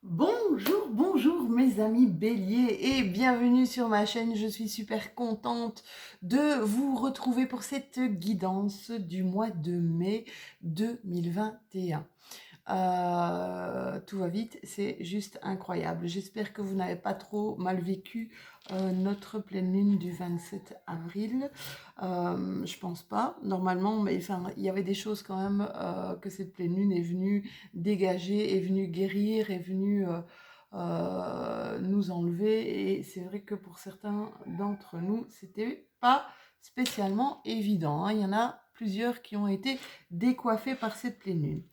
Bonjour, bonjour mes amis béliers et bienvenue sur ma chaîne. Je suis super contente de vous retrouver pour cette guidance du mois de mai 2021. Tout va vite, c'est juste incroyable. J'espère que vous n'avez pas trop mal vécu notre pleine lune du 27 avril. Je pense pas, normalement, mais enfin, il y avait des choses quand même que cette pleine lune est venue dégager, est venue guérir, est venue nous enlever. Et c'est vrai que pour certains d'entre nous, c'était pas spécialement évident, hein. Il y en a plusieurs qui ont été décoiffés par cette pleine lune.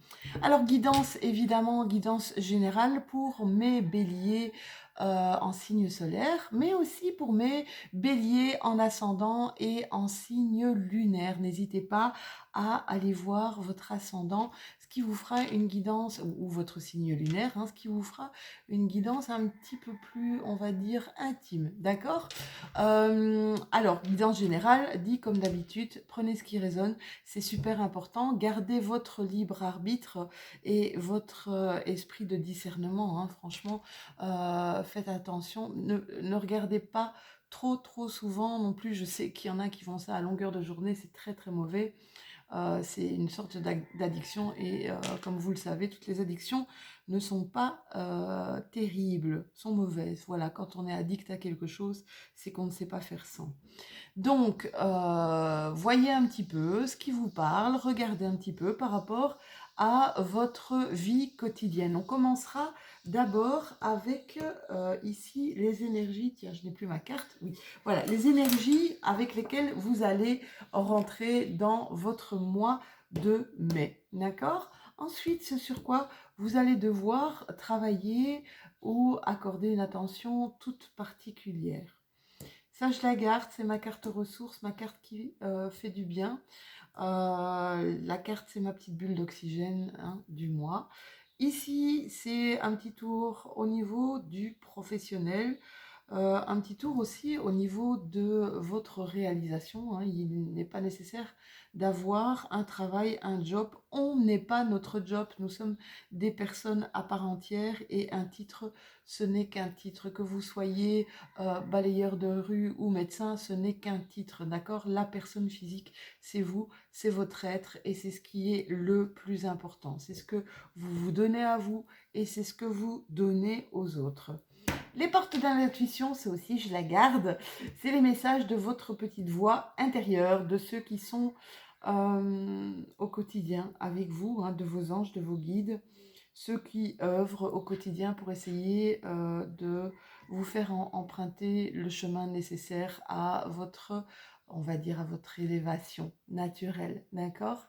Alors, guidance, évidemment, guidance générale pour mes béliers en signe solaire, mais aussi pour mes béliers en ascendant et en signe lunaire. N'hésitez pas à aller voir votre ascendant, ce qui vous fera une guidance, ou votre signe lunaire, hein, ce qui vous fera une guidance un petit peu plus, on va dire, intime, d'accord? Alors, guidance générale, dit comme d'habitude, prenez ce qui résonne, c'est super important, gardez votre libre arbitre et votre esprit de discernement, hein, franchement, faites attention, ne regardez pas trop souvent non plus. Je sais qu'il y en a qui font ça à longueur de journée, c'est très mauvais. C'est une sorte d'addiction et comme vous le savez, toutes les addictions ne sont pas terribles, sont mauvaises. Voilà, quand on est addict à quelque chose, c'est qu'on ne sait pas faire sans. Donc, voyez un petit peu ce qui vous parle, regardez un petit peu par rapport à votre vie quotidienne. On commencera d'abord avec ici les énergies. Tiens, je n'ai plus ma carte. Oui, voilà, les énergies avec lesquelles vous allez rentrer dans votre mois de mai. D'accord? Ensuite, ce sur quoi vous allez devoir travailler ou accorder une attention toute particulière. Ça, je la garde, c'est ma carte ressource, ma carte qui fait du bien. La carte, c'est ma petite bulle d'oxygène, hein, du mois. Ici, c'est un petit tour au niveau du professionnel. Un petit tour aussi au niveau de votre réalisation, hein. Il n'est pas nécessaire d'avoir un travail, un job. On n'est pas notre job. Nous sommes des personnes à part entière et un titre, ce n'est qu'un titre. Que vous soyez balayeur de rue ou médecin, ce n'est qu'un titre, d'accord? La personne physique, c'est vous, c'est votre être et c'est ce qui est le plus important. C'est ce que vous vous donnez à vous et c'est ce que vous donnez aux autres. Les portes de l'intuition, c'est aussi, je la garde, c'est les messages de votre petite voix intérieure, de ceux qui sont au quotidien avec vous, hein, de vos anges, de vos guides, ceux qui œuvrent au quotidien pour essayer de vous faire emprunter le chemin nécessaire à votre, on va dire, à votre élévation naturelle, d'accord?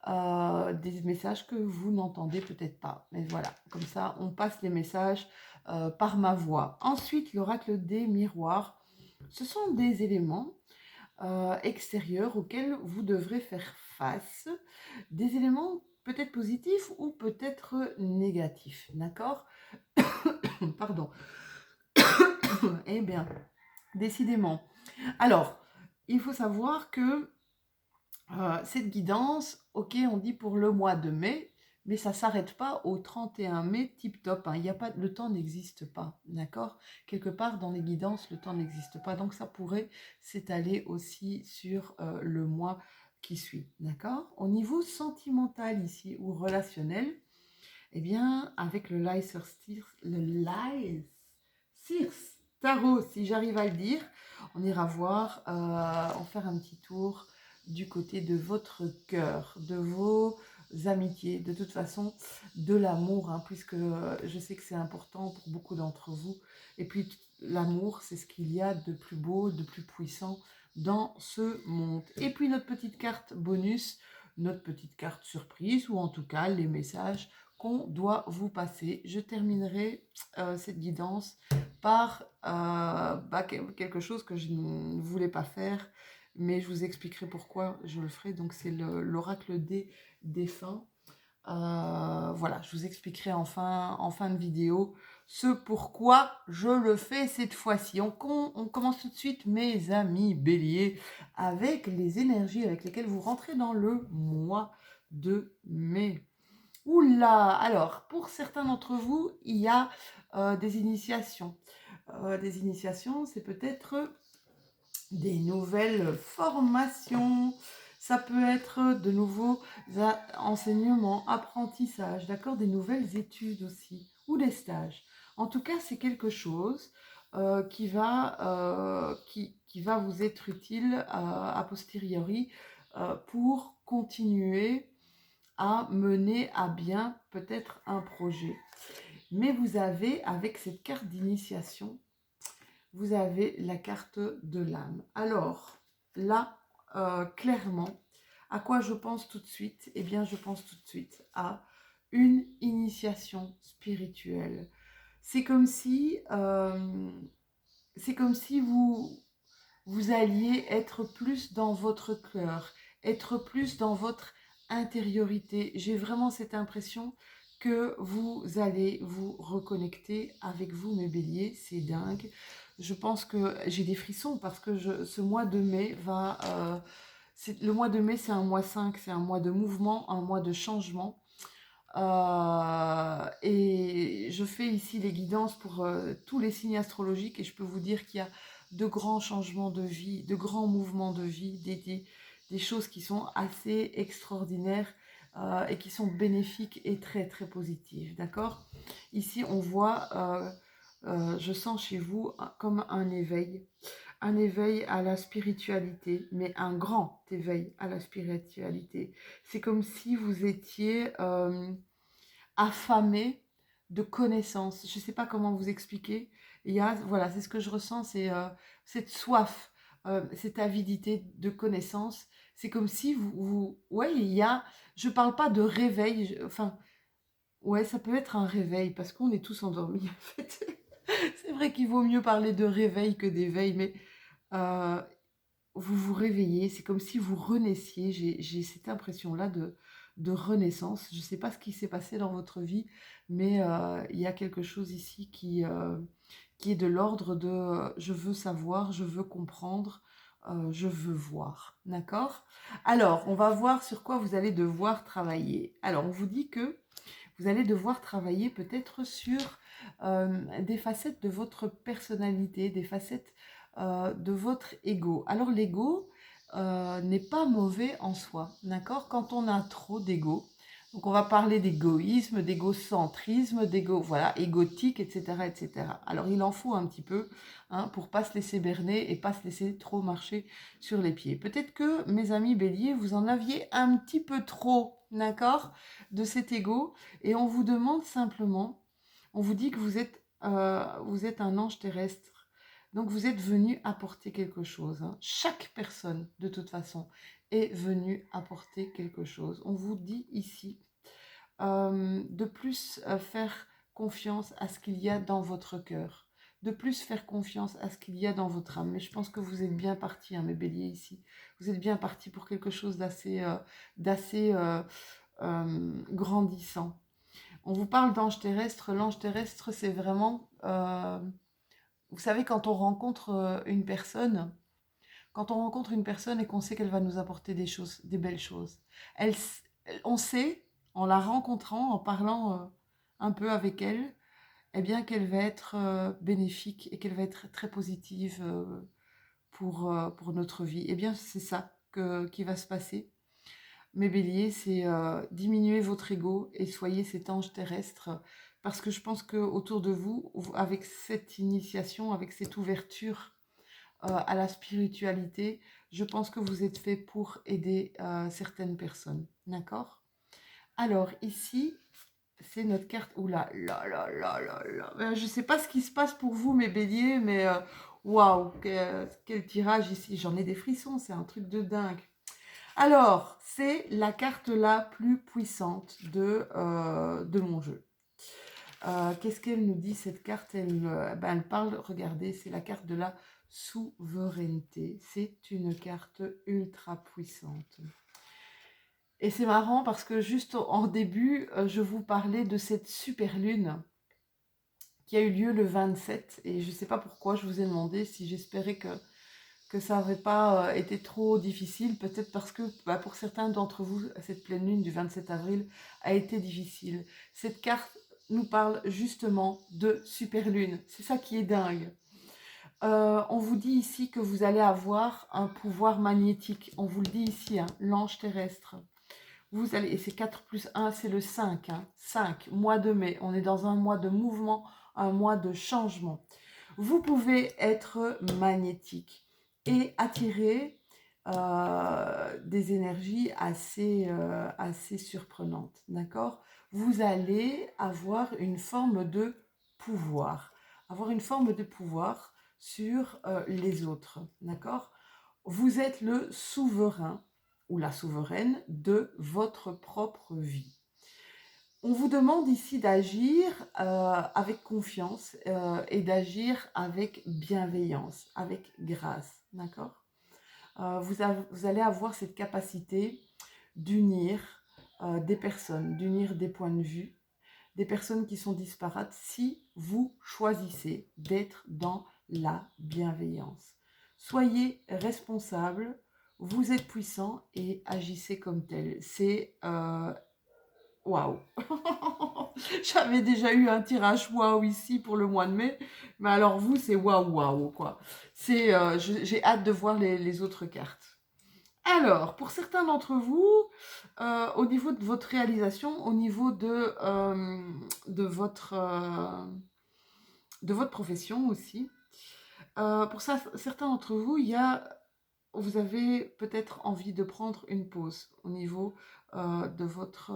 Des messages que vous n'entendez peut-être pas. Mais voilà, comme ça, on passe les messages par ma voix. Ensuite, l'oracle des miroirs. Ce sont des éléments extérieurs auxquels vous devrez faire face. Des éléments peut-être positifs ou peut-être négatifs. D'accord? Pardon. Eh bien, décidément. Alors, il faut savoir que cette guidance, ok, on dit pour le mois de mai, mais ça ne s'arrête pas au 31 mai, tip top, hein. Il y a pas, le temps n'existe pas, d'accord? Quelque part dans les guidances, le temps n'existe pas, donc ça pourrait s'étaler aussi sur le mois qui suit, d'accord? Au niveau sentimental ici, ou relationnel, eh bien, avec le Lyre Tarot, si j'arrive à le dire, on ira voir, en faire un petit tour du côté de votre cœur, de vos amitiés, de toute façon, de l'amour, hein, puisque je sais que c'est important pour beaucoup d'entre vous. Et puis, l'amour, c'est ce qu'il y a de plus beau, de plus puissant dans ce monde. Et puis, notre petite carte bonus, notre petite carte surprise, ou en tout cas, les messages qu'on doit vous passer. Je terminerai cette guidance par quelque chose que je ne voulais pas faire, mais je vous expliquerai pourquoi je le ferai. Donc c'est l'oracle des défunts. Voilà, je vous expliquerai en fin de vidéo ce pourquoi je le fais cette fois-ci. On commence tout de suite, mes amis béliers, avec les énergies avec lesquelles vous rentrez dans le mois de mai. Oula! Alors, pour certains d'entre vous, il y a des initiations. Des initiations, c'est peut-être des nouvelles formations. Ça peut être de nouveaux enseignements, apprentissages, d'accord, des nouvelles études aussi, ou des stages. En tout cas, c'est quelque chose qui va vous être utile a posteriori pour continuer à mener à bien peut-être un projet. Mais vous avez, avec cette carte d'initiation, vous avez la carte de l'âme. Alors, là, clairement, à quoi je pense tout de suite? Eh bien, je pense tout de suite à une initiation spirituelle. C'est comme si, vous alliez être plus dans votre cœur, être plus dans votre intériorité. J'ai vraiment cette impression que vous allez vous reconnecter avec vous, mes béliers. C'est dingue. Je pense que j'ai des frissons parce que ce mois de mai va... le mois de mai, c'est un mois 5, c'est un mois de mouvement, un mois de changement. Et je fais ici les guidances pour tous les signes astrologiques et je peux vous dire qu'il y a de grands changements de vie, de grands mouvements de vie, des choses qui sont assez extraordinaires et qui sont bénéfiques et très très positives, d'accord? Ici, on voit, je sens chez vous comme un éveil à la spiritualité, mais un grand éveil à la spiritualité. C'est comme si vous étiez affamé de connaissances. Je ne sais pas comment vous expliquer. Il y a, voilà, c'est ce que je ressens, c'est cette soif, cette avidité de connaissances. C'est comme si ouais, il y a, je parle pas de réveil, enfin, ouais, ça peut être un réveil parce qu'on est tous endormis en fait. C'est vrai qu'il vaut mieux parler de réveil que d'éveil, mais euh, vous vous réveillez, c'est comme si vous renaissiez. J'ai cette impression-là de renaissance. Je ne sais pas ce qui s'est passé dans votre vie, mais il y a quelque chose ici qui est de l'ordre de je veux savoir, je veux comprendre, je veux voir. D'accord? Alors, on va voir sur quoi vous allez devoir travailler. Alors, on vous dit que vous allez devoir travailler peut-être sur des facettes de votre personnalité, des facettes de votre ego. Alors l'ego n'est pas mauvais en soi, d'accord? Quand on a trop d'ego, donc on va parler d'égoïsme, d'égocentrisme, d'égo, voilà, égotique, etc., etc. Alors il en faut un petit peu hein, pour pas se laisser berner et pas se laisser trop marcher sur les pieds. Peut-être que mes amis béliers, vous en aviez un petit peu trop, d'accord, de cet ego, et on vous demande simplement, on vous dit que vous êtes un ange terrestre. Donc vous êtes venu apporter quelque chose. Hein. Chaque personne, de toute façon, est venue apporter quelque chose. On vous dit ici de plus faire confiance à ce qu'il y a dans votre cœur, de plus faire confiance à ce qu'il y a dans votre âme. Mais je pense que vous êtes bien partis, hein, mes béliers ici. Vous êtes bien partis pour quelque chose d'assez grandissant. On vous parle d'ange terrestre. L'ange terrestre, c'est vraiment... vous savez, quand on rencontre une personne et qu'on sait qu'elle va nous apporter des choses, des belles choses, on sait, en la rencontrant, en parlant un peu avec elle, eh bien qu'elle va être bénéfique et qu'elle va être très positive pour notre vie. Eh bien, c'est ça qui va se passer. Mes béliers, c'est diminuer votre ego et soyez cet ange terrestre. Parce que je pense qu'autour de vous, avec cette initiation, avec cette ouverture à la spiritualité, je pense que vous êtes fait pour aider certaines personnes. D'accord? Alors ici, c'est notre carte. Oula, là, là, là, là, là. Je ne sais pas ce qui se passe pour vous, mes béliers, mais waouh, quel tirage ici. J'en ai des frissons, c'est un truc de dingue. Alors, c'est la carte la plus puissante de mon jeu. Qu'est-ce qu'elle nous dit cette carte elle parle, regardez, c'est la carte de la souveraineté. C'est une carte ultra puissante. Et c'est marrant parce que juste en début, je vous parlais de cette super lune qui a eu lieu le 27. Et je ne sais pas pourquoi je vous ai demandé si j'espérais que que ça n'avait pas été trop difficile, peut-être parce que bah, pour certains d'entre vous, cette pleine lune du 27 avril a été difficile. Cette carte nous parle justement de super lune. C'est ça qui est dingue. On vous dit ici que vous allez avoir un pouvoir magnétique. On vous le dit ici, hein, l'ange terrestre. Vous allez, et c'est 4 plus 1, c'est le 5. Hein, 5, mois de mai. On est dans un mois de mouvement, un mois de changement. Vous pouvez être magnétique et attirer des énergies assez surprenantes. D'accord? Vous allez avoir une forme de pouvoir. Avoir une forme de pouvoir sur les autres. D'accord? Vous êtes le souverain ou la souveraine de votre propre vie. On vous demande ici d'agir avec confiance et d'agir avec bienveillance, avec grâce, d'accord? Vous allez avoir cette capacité d'unir des personnes, d'unir des points de vue, des personnes qui sont disparates si vous choisissez d'être dans la bienveillance. Soyez responsable, vous êtes puissant et agissez comme tel. C'est waouh! J'avais déjà eu un tirage waouh ici pour le mois de mai, mais alors vous, c'est waouh waouh quoi. J'ai hâte de voir les autres cartes. Alors, pour certains d'entre vous, au niveau de votre réalisation, au niveau de votre profession aussi, pour ça, certains d'entre vous, vous avez peut-être envie de prendre une pause au niveau de votre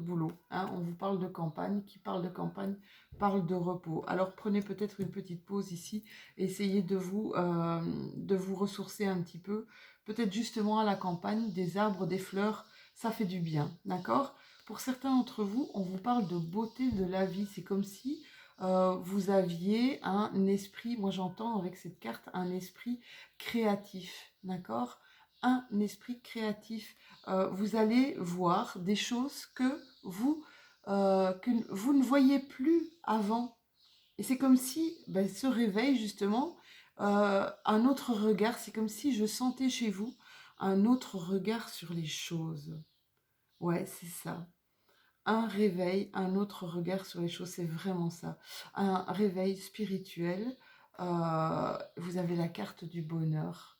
boulot. Hein. On vous parle de campagne. Qui parle de campagne parle de repos. Alors prenez peut-être une petite pause ici. Essayez de vous ressourcer un petit peu. Peut-être justement à la campagne, des arbres, des fleurs, ça fait du bien. D'accord? Pour certains d'entre vous, on vous parle de beauté de la vie. C'est comme si vous aviez un esprit, moi j'entends avec cette carte, un esprit créatif, d'accord? Un esprit créatif. Vous allez voir des choses que vous ne voyez plus avant. Et c'est comme si ben, ce réveil, justement, un autre regard, c'est comme si je sentais chez vous un autre regard sur les choses. Ouais, c'est ça. Un réveil, un autre regard sur les choses, c'est vraiment ça. Un réveil spirituel. Vous avez la carte du bonheur.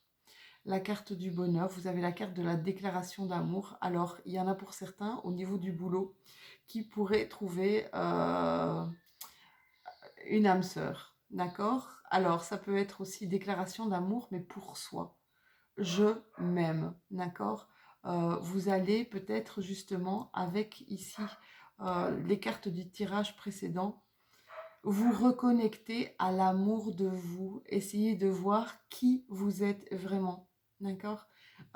La carte du bonheur, vous avez la carte de la déclaration d'amour. Alors, il y en a pour certains au niveau du boulot qui pourraient trouver une âme sœur. D'accord? Alors, ça peut être aussi déclaration d'amour, mais pour soi. Je m'aime. D'accord? Vous allez peut-être justement avec ici les cartes du tirage précédent vous reconnecter à l'amour de vous. Essayez de voir qui vous êtes vraiment. D'accord?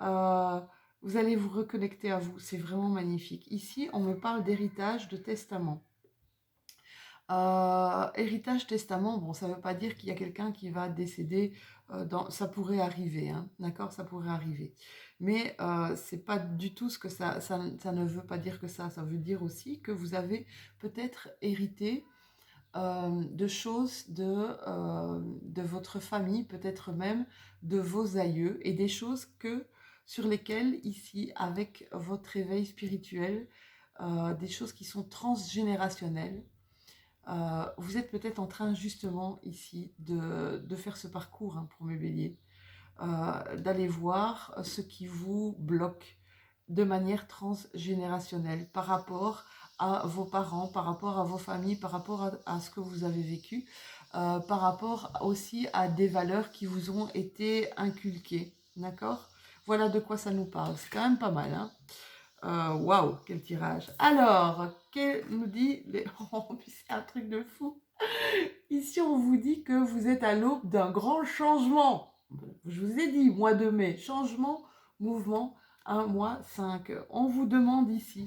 Euh, vous allez vous reconnecter à vous. C'est vraiment magnifique. Ici, on me parle d'héritage, de testament. Héritage, testament, bon, ça ne veut pas dire qu'il y a quelqu'un qui va décéder. Ça pourrait arriver, hein, d'accord? Ça pourrait arriver. Mais c'est pas du tout ce que ça ne veut pas dire que ça. Ça veut dire aussi que vous avez peut-être hérité de choses de votre famille, peut-être même de vos aïeux, et des choses sur lesquelles, ici, avec votre réveil spirituel, des choses qui sont transgénérationnelles, vous êtes peut-être en train justement ici de faire ce parcours hein, pour mes béliers, d'aller voir ce qui vous bloque de manière transgénérationnelle par rapport à vos parents, par rapport à vos familles, par rapport à ce que vous avez vécu, par rapport aussi à des valeurs qui vous ont été inculquées. D'accord? Voilà de quoi ça nous parle. C'est quand même pas mal, hein? Waouh, quel tirage. Alors, qu'elle nous dit Oh, mais c'est un truc de fou. Ici, on vous dit que vous êtes à l'aube d'un grand changement. Je vous ai dit, mois de mai, changement, mouvement, 1 mois 5. On vous demande ici,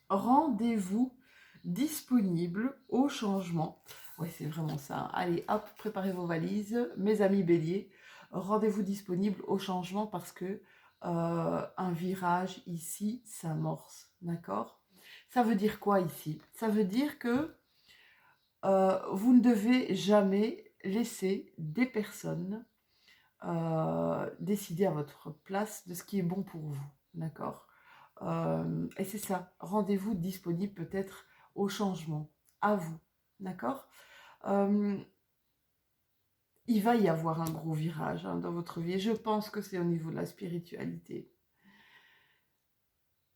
rendez-vous disponible au changement. Oui, c'est vraiment ça. Allez, hop, préparez vos valises. Mes amis béliers, rendez-vous disponible au changement parce que un virage ici s'amorce. D'accord? Ça veut dire quoi ici? Ça veut dire que vous ne devez jamais laisser des personnes décider à votre place de ce qui est bon pour vous, d'accord? Et c'est ça, rendez-vous disponible peut-être au changement, à vous, d'accord? Euh, il va y avoir un gros virage hein, dans votre vie, et je pense que c'est au niveau de la spiritualité.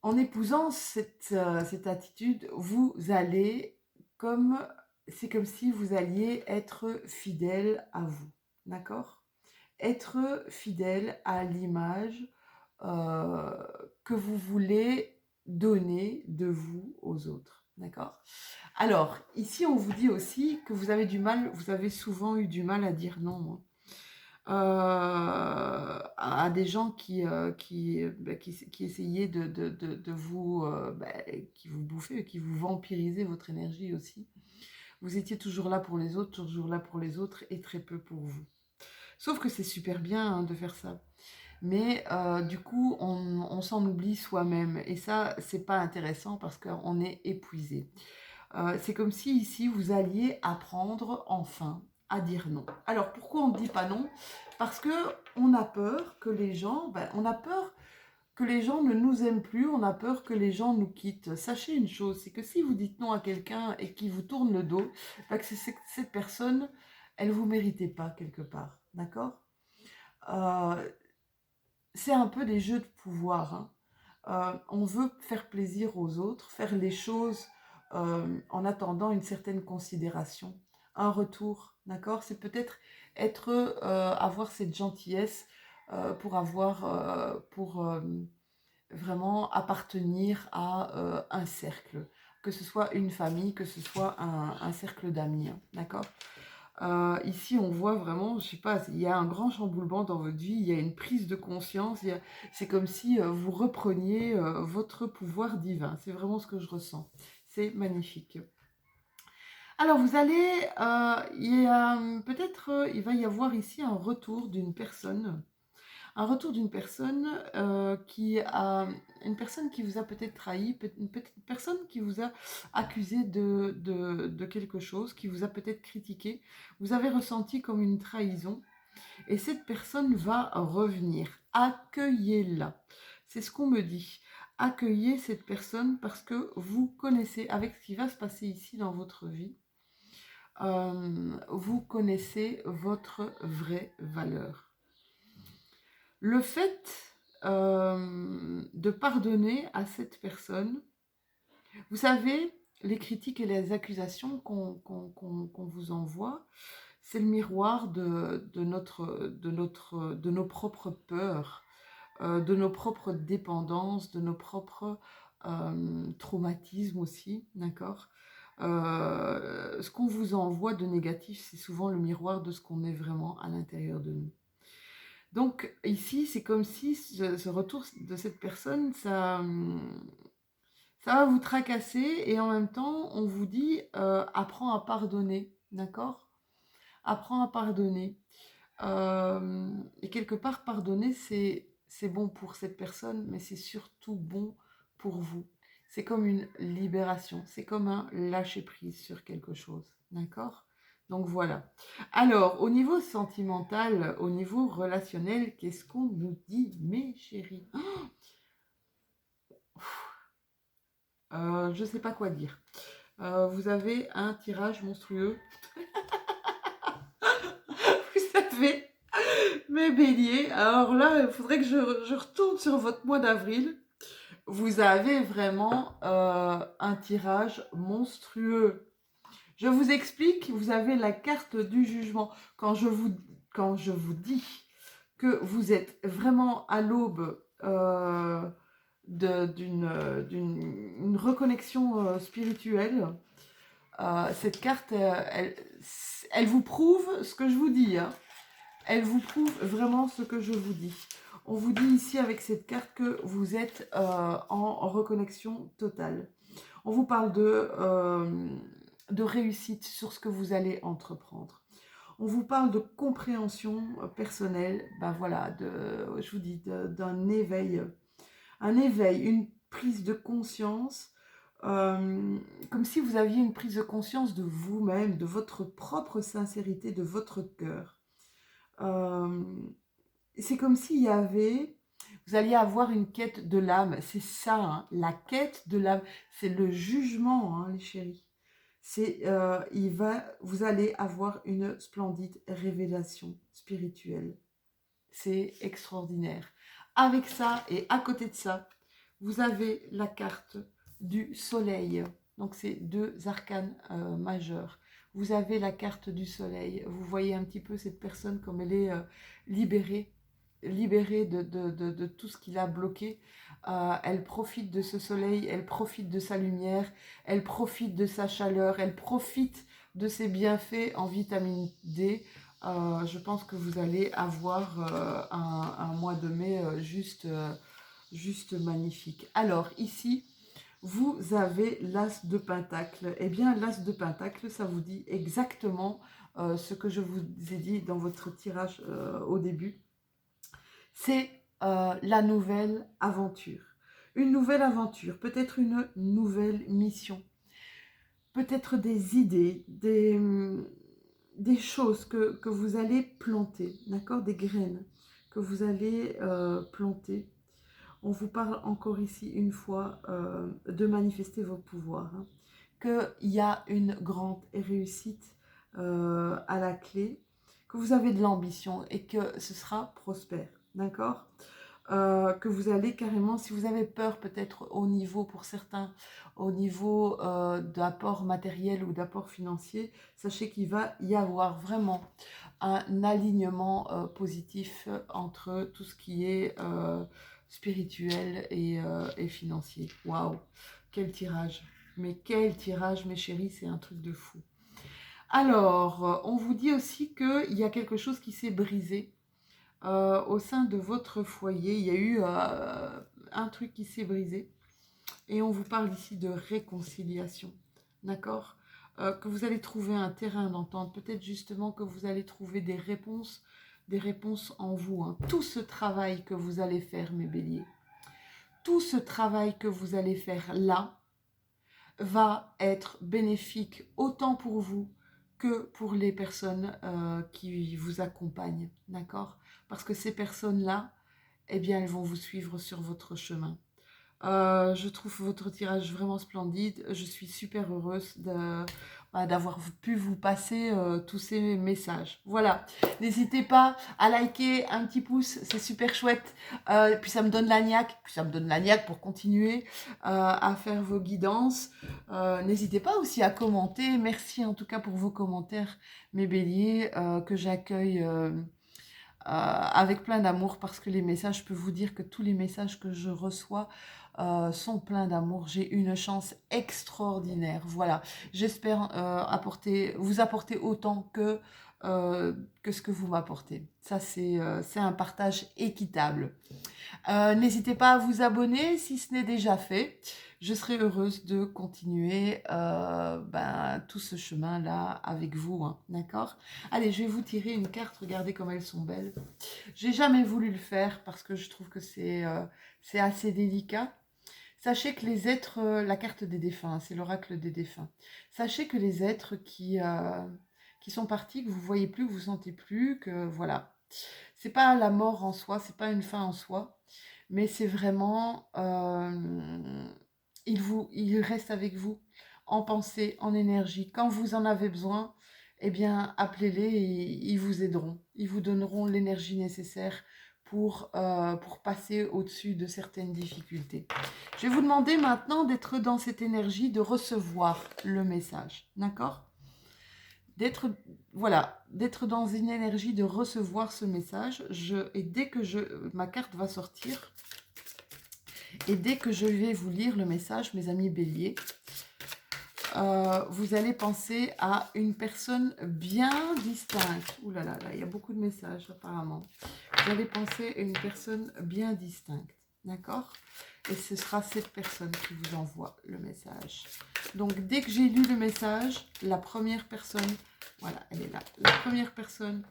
En épousant cette attitude, vous allez comme... C'est comme si vous alliez être fidèle à vous, d'accord? Être fidèle à l'image euh, que vous voulez donner de vous aux autres. D'accord? Alors, ici, on vous dit aussi que vous avez du mal, vous avez souvent eu du mal à dire non à des gens qui essayaient de vous, qui vous bouffaient, qui vous vampirisaient votre énergie aussi. Vous étiez toujours là pour les autres, toujours là pour les autres et très peu pour vous. Sauf que c'est super bien hein, de faire ça. Mais du coup, on s'en oublie soi-même. Et ça, c'est pas intéressant parce qu'on est épuisé. C'est comme si ici, vous alliez apprendre enfin à dire non. Alors, pourquoi on ne dit pas non? Parce que on a peur que les gens, on a peur que les gens ne nous aiment plus, on a peur que les gens nous quittent. Sachez une chose, c'est que si vous dites non à quelqu'un et qu'il vous tourne le dos, que cette personne, elle vous méritait pas quelque part. D'accord? Euh, c'est un peu des jeux de pouvoir. Hein. On veut faire plaisir aux autres, faire les choses en attendant une certaine considération, un retour, d'accord? C'est peut-être avoir cette gentillesse pour vraiment appartenir à un cercle, que ce soit une famille, que ce soit un cercle d'amis, hein, d'accord? Ici, on voit vraiment, je sais pas, il y a un grand chamboulement dans votre vie, il y a une prise de conscience, c'est comme si vous repreniez votre pouvoir divin. C'est vraiment ce que je ressens. C'est magnifique. Alors, vous allez, peut-être, il va y avoir ici un retour d'une personne une personne qui vous a peut-être trahi, une personne qui vous a accusé de quelque chose, qui vous a peut-être critiqué, vous avez ressenti comme une trahison, et cette personne va revenir. Accueillez-la. C'est ce qu'on me dit. Accueillez cette personne parce que vous connaissez, avec ce qui va se passer ici dans votre vie, vous connaissez votre vraie valeur. Le fait de pardonner à cette personne, vous savez, les critiques et les accusations qu'on vous envoie, c'est le miroir de nos propres peurs, de nos propres dépendances, de nos propres traumatismes aussi, d'accord? Ce qu'on vous envoie de négatif, c'est souvent le miroir de ce qu'on est vraiment à l'intérieur de nous. Donc ici, c'est comme si ce retour de cette personne, ça va vous tracasser et en même temps, on vous dit apprends à pardonner, d'accord? Apprends à pardonner. Et quelque part, pardonner, c'est bon pour cette personne, mais c'est surtout bon pour vous. C'est comme une libération, c'est comme un lâcher-prise sur quelque chose, d'accord? Donc voilà. Alors, au niveau sentimental, au niveau relationnel, qu'est-ce qu'on nous dit, mes chéris? Je ne sais pas quoi dire. Vous avez un tirage monstrueux. Vous savez, mes béliers. Alors là, il faudrait que je retourne sur votre mois d'avril. Vous avez vraiment un tirage monstrueux. Je vous explique, vous avez la carte du jugement. Quand je vous dis que vous êtes vraiment à l'aube d'une reconnexion spirituelle, cette carte, elle vous prouve ce que je vous dis. Hein. Elle vous prouve vraiment ce que je vous dis. On vous dit ici avec cette carte que vous êtes en reconnexion totale. On vous parle de réussite sur ce que vous allez entreprendre. On vous parle de compréhension personnelle, voilà, je vous dis, d'un éveil, un éveil, une prise de conscience comme si vous aviez une prise de conscience de vous-même, de votre propre sincérité, de votre cœur. Euh, c'est comme s'il y avait, vous alliez avoir une quête de l'âme, c'est ça, hein, la quête de l'âme, c'est le jugement, hein, les chéris. Vous allez avoir une splendide révélation spirituelle. C'est extraordinaire. Avec ça et à côté de ça, vous avez la carte du soleil. Donc c'est deux arcanes majeurs. Vous avez la carte du soleil. Vous voyez un petit peu cette personne comme elle est libérée, libérée de tout ce qui l'a bloqué. Elle profite de ce soleil, elle profite de sa lumière, elle profite de sa chaleur, elle profite de ses bienfaits en vitamine D. Je pense que vous allez avoir un mois de mai juste magnifique. Alors ici, vous avez l'as de pentacle. Eh bien, l'as de pentacle, ça vous dit exactement ce que je vous ai dit dans votre tirage au début. C'est la nouvelle aventure. Une nouvelle aventure, peut-être une nouvelle mission, peut-être des idées, des choses que vous allez planter, d'accord? Des graines que vous allez planter. On vous parle encore ici une fois de manifester vos pouvoirs. Hein. Qu'il y a une grande réussite à la clé, que vous avez de l'ambition et que ce sera prospère, d'accord? Que vous allez carrément, si vous avez peur peut-être au niveau, pour certains, au niveau d'apport matériel ou d'apport financier, sachez qu'il va y avoir vraiment un alignement positif entre tout ce qui est spirituel et financier. Waouh, quel tirage! Mais quel tirage, mes chéris, c'est un truc de fou. Alors, on vous dit aussi qu'il y a quelque chose qui s'est brisé au sein de votre foyer. Il y a eu un truc qui s'est brisé. Et on vous parle ici de réconciliation. D'accord? Que vous allez trouver un terrain d'entente. Peut-être justement que vous allez trouver des réponses en vous. Hein. Tout ce travail que vous allez faire, mes béliers, tout ce travail que vous allez faire là, va être bénéfique autant pour vous que pour les personnes qui vous accompagnent, d'accord? Parce que ces personnes-là, eh bien, elles vont vous suivre sur votre chemin. Je trouve votre tirage vraiment splendide. Je suis super heureuse d'avoir pu vous passer tous ces messages. Voilà. N'hésitez pas à liker, un petit pouce, c'est super chouette. Puis ça me donne la niaque. Puis ça me donne la niaque pour continuer à faire vos guidances. N'hésitez pas aussi à commenter. Merci en tout cas pour vos commentaires, mes béliers, que j'accueille. Avec plein d'amour parce que les messages, je peux vous dire que tous les messages que je reçois sont pleins d'amour. J'ai une chance extraordinaire. Voilà, j'espère vous apporter autant que ce que vous m'apportez. Ça, c'est un partage équitable. N'hésitez pas à vous abonner si ce n'est déjà fait. Je serai heureuse de continuer tout ce chemin-là avec vous, hein, d'accord? Allez, je vais vous tirer une carte, regardez comme elles sont belles. J'ai jamais voulu le faire parce que je trouve que c'est assez délicat. Sachez que les êtres, la carte des défunts, c'est l'oracle des défunts. Sachez que les êtres qui sont partis, que vous voyez plus, que vous sentez plus, que voilà. C'est pas la mort en soi, c'est pas une fin en soi, mais c'est vraiment, il reste avec vous en pensée, en énergie. Quand vous en avez besoin, eh bien, appelez-les et ils vous aideront. Ils vous donneront l'énergie nécessaire pour passer au-dessus de certaines difficultés. Je vais vous demander maintenant d'être dans cette énergie de recevoir le message, d'accord? D'être dans une énergie de recevoir ce message. Et dès que ma carte va sortir, et dès que je vais vous lire le message, mes amis béliers, vous allez penser à une personne bien distincte. Ouh là là, là, il y a beaucoup de messages apparemment. Vous allez penser à une personne bien distincte, d'accord? Et ce sera cette personne qui vous envoie le message. Donc, dès que j'ai lu le message, la première personne, voilà, elle est là. La première personne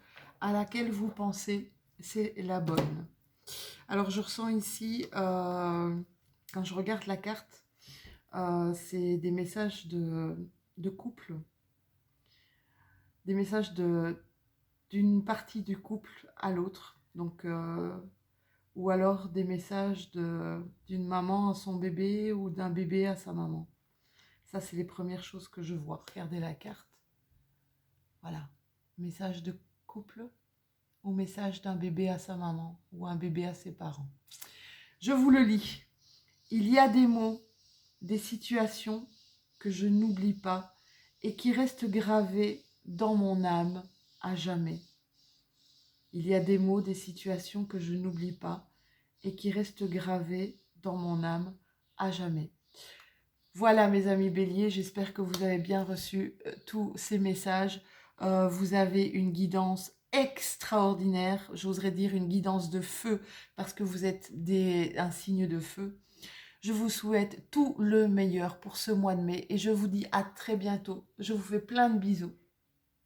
à laquelle vous pensez, c'est la bonne. Alors, je ressens ici, quand je regarde la carte, C'est des messages de couple, des messages d'une partie du couple à l'autre. Donc, ou alors des messages d'une maman à son bébé ou d'un bébé à sa maman. Ça, c'est les premières choses que je vois. Regardez la carte. Voilà. Message de couple ou message d'un bébé à sa maman ou un bébé à ses parents. Je vous le lis. Il y a des mots, des situations que je n'oublie pas et qui restent gravés dans mon âme à jamais. Il y a des mots, des situations que je n'oublie pas et qui restent gravés dans mon âme à jamais. Voilà mes amis béliers, j'espère que vous avez bien reçu tous ces messages. Vous avez une guidance extraordinaire, j'oserais dire une guidance de feu parce que vous êtes un signe de feu. Je vous souhaite tout le meilleur pour ce mois de mai et je vous dis à très bientôt. Je vous fais plein de bisous.